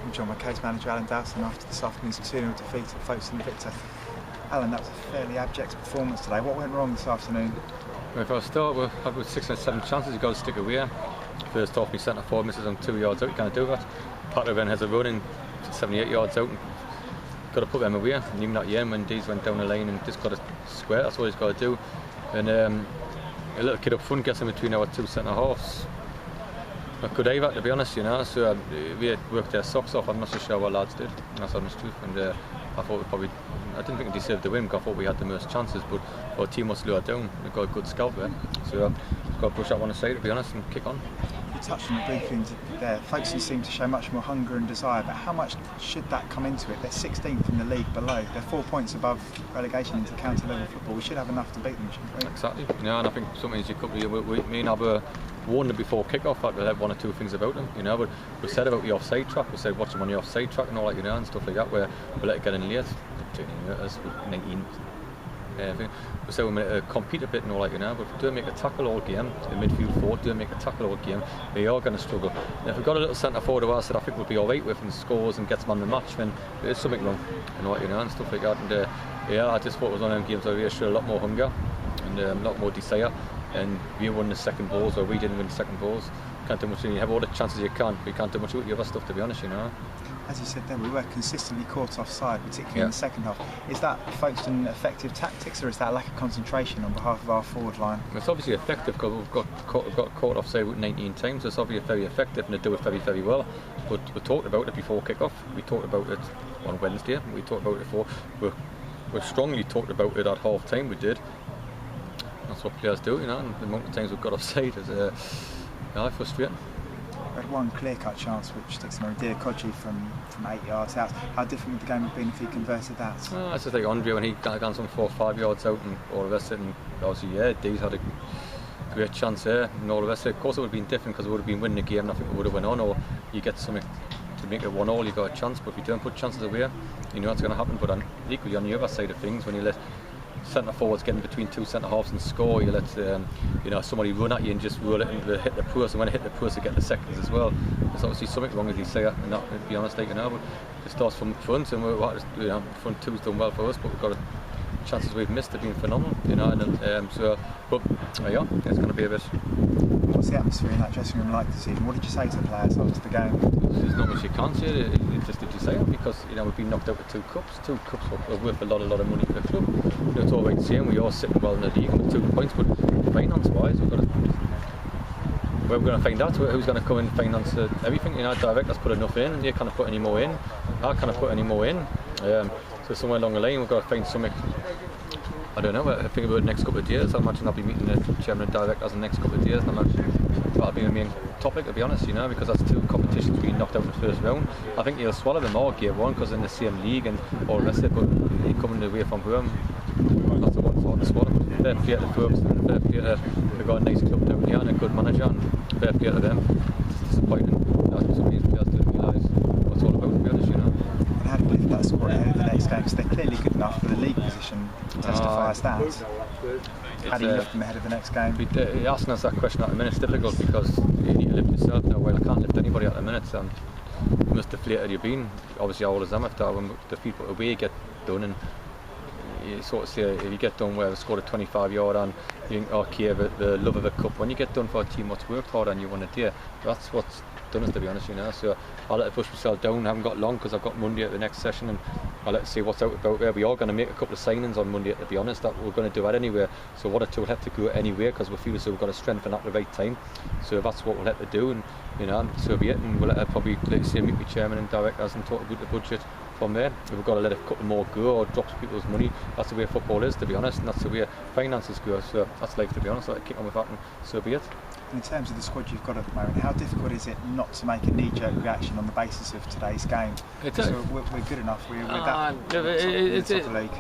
I'm joined by case manager Alan Dowson after this afternoon's 2-0 defeat at Folkestone Invicta. Alan, that was a fairly abject performance today. What went wrong this afternoon? Well, if I start with 6 or 7 chances, you've got to stick away. First half, my centre forward misses on 2 yards out, you can't do that. Patrick then has a run in 78 yards out, and got to put them away. And even at the end, when Dees went down the lane and just got to square, that's what he's got to do. And a little kid up front gets in between our 2 centre halves. Not good either, to be honest, you know. So we had worked their socks off. I'm not so sure what lads did, and that's honest truth. And I thought I didn't think we deserved the win because I thought we had the most chances, but our team was lower down. We've got a good scout there, so we've got to push that one aside, to be honest, and kick on. You touched on the briefly there. Folkestone seem to show much more hunger and desire, but how much should that come into it? They're 16th in the league below. They're 4 points above relegation into county level football. We should have enough to beat them, shouldn't we? Exactly. Yeah, and I think sometimes you could be. Me and Abba warned them before kick-off that we'll have 1 or 2 things about them, you know. But we said about the offside track. We said watch them on the offside track and all that, you know, and stuff like that. Where we let it get in late. 19. We say we're going to compete a bit and all that, you know, but if we don't make a tackle all game, the midfield forward don't make a tackle all game, they are going to struggle. And if we've got a little centre forward of ours that I think we'll be alright with and scores and gets man the match, then there's something wrong, and all that, you know, and stuff like that. And yeah, I just thought it was one of them games where we showed a lot more hunger and a lot more desire, and we won the second balls, or we didn't win the second balls. Can't do much. You have all the chances you can, but you can't do much with the other stuff, to be honest, you know. As you said then, we were consistently caught offside, particularly in the second half. Is that Folkestone effective tactics, or is that lack of concentration on behalf of our forward line? It's obviously effective because we've got caught offside 19 times, so it's obviously very effective and they do it very, very well. But we talked about it before kick-off, we talked about it on Wednesday, we talked about it before, we strongly talked about it at half-time, we did. That's what players do, you know, and the amount of times we've got offside is frustrating. We had one clear-cut chance which sticks in Dear Kodji from 8 yards out. How different would the game have been if he converted that? It's just like Andre when he got some 4 or 5 yards out and all the rest of it, and obviously yeah, Dees had a great chance there and all the rest of it. Of course it would have been different because we would have been winning the game and I think we would have went on, or you get something to make it 1-1, you got a chance, but if you don't put chances away, you know what's going to happen. But equally on the other side of things, when you let centre forwards getting between 2 centre halves and score, you let you know, somebody run at you and just roll it and hit the post, and when it hit the post you get the seconds as well. There's obviously something wrong with these there, and not, to be honest, like, you know, but it starts from front, and you know, front 2's done well for us, but we've got chances we've missed have been phenomenal, you know, and so, but yeah, it's going to be a bit. What's the atmosphere in that dressing room like this evening? What did you say to the players after the game? There's not much you can't say. It's just desire, because you know we've been knocked out with 2 cups. 2 cups are worth a lot of money for the club. You know, it's all right saying we are sitting well in the league with 2 points, but finance-wise, we're going to find out who's going to come and finance everything. You know, directors put enough in, you can't put any more in. I can't put any more in. So somewhere along the line, we've got to find something. I don't know, I think about the next couple of years. I imagine I'll be meeting the chairman and directors in the next couple of years, and I imagine that'll be the main topic, to be honest, you know, because that's 2 competitions being knocked out in the first round. I think he'll swallow them all gear 1 because they're in the same league and all the rest of it, but he coming away from home, that's the one sort of swallow. Fair play to Folkestone, fair play to, they've got a nice club down here and a good manager, and fair play to them. It's disappointing that some of these players don't realise what it's all about, to be honest, you know. And how do you believe that's squad ahead of the next game? Because they're clearly good enough for the league position to testify as that. How do you lift them ahead of the next game? You're asking us that question at the minute. It's difficult because you need to lift yourself now. Well, I can't lift anybody at the minute, and the most deflated you've been, obviously I always am after when the people away get done, and you sort of say if you get done where they scored a 25-yard and you think, okay, the love of a cup, when you get done for a team what's worked hard and you won a day, that's what's done us, to be honest, you know. So I'll let it push myself down. I haven't got long because I've got Monday at the next session, and I'll let see what's out about there. We are going to make a couple of signings on Monday, to be honest, that we're going to do that anyway. So what we'll have to go anyway, because we feel as though we've got to strengthen at the right time. So that's what we'll have to do, and you know, so be it. And we'll probably, like say, meet the chairman and directors and talk about the budget from there. If we've got to let a couple more go or drop people's money, that's the way football is, to be honest, and that's the way finances go. So that's life, to be honest. I'll kick on with that, and so be it. In terms of the squad you've got at the moment, how difficult is it not to make a knee-jerk reaction on the basis of today's game? Because we're good enough. We're that top of the league.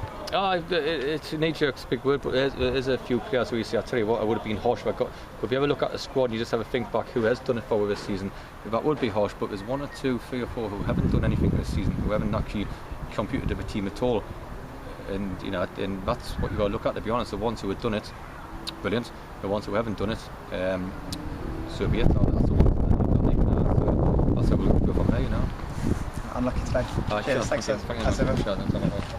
It's a knee-jerk's a big word, but there's a few players who you say, I tell you what, I would have been harsh if I got. But if you ever look at the squad, you just have a think back who has done it for this season. That would be harsh, but there's 1 or 2, 3 or 4 who haven't done anything this season, who haven't actually competed with a team at all. And you know, and that's what you got to look at, to be honest. The ones who have done it, brilliant. The ones who haven't done it, so be it. That's the one. That's how we'll go from there, you know. unlucky today. Cheers. Cheers. Thanks, Thank you. as ever. Thank you.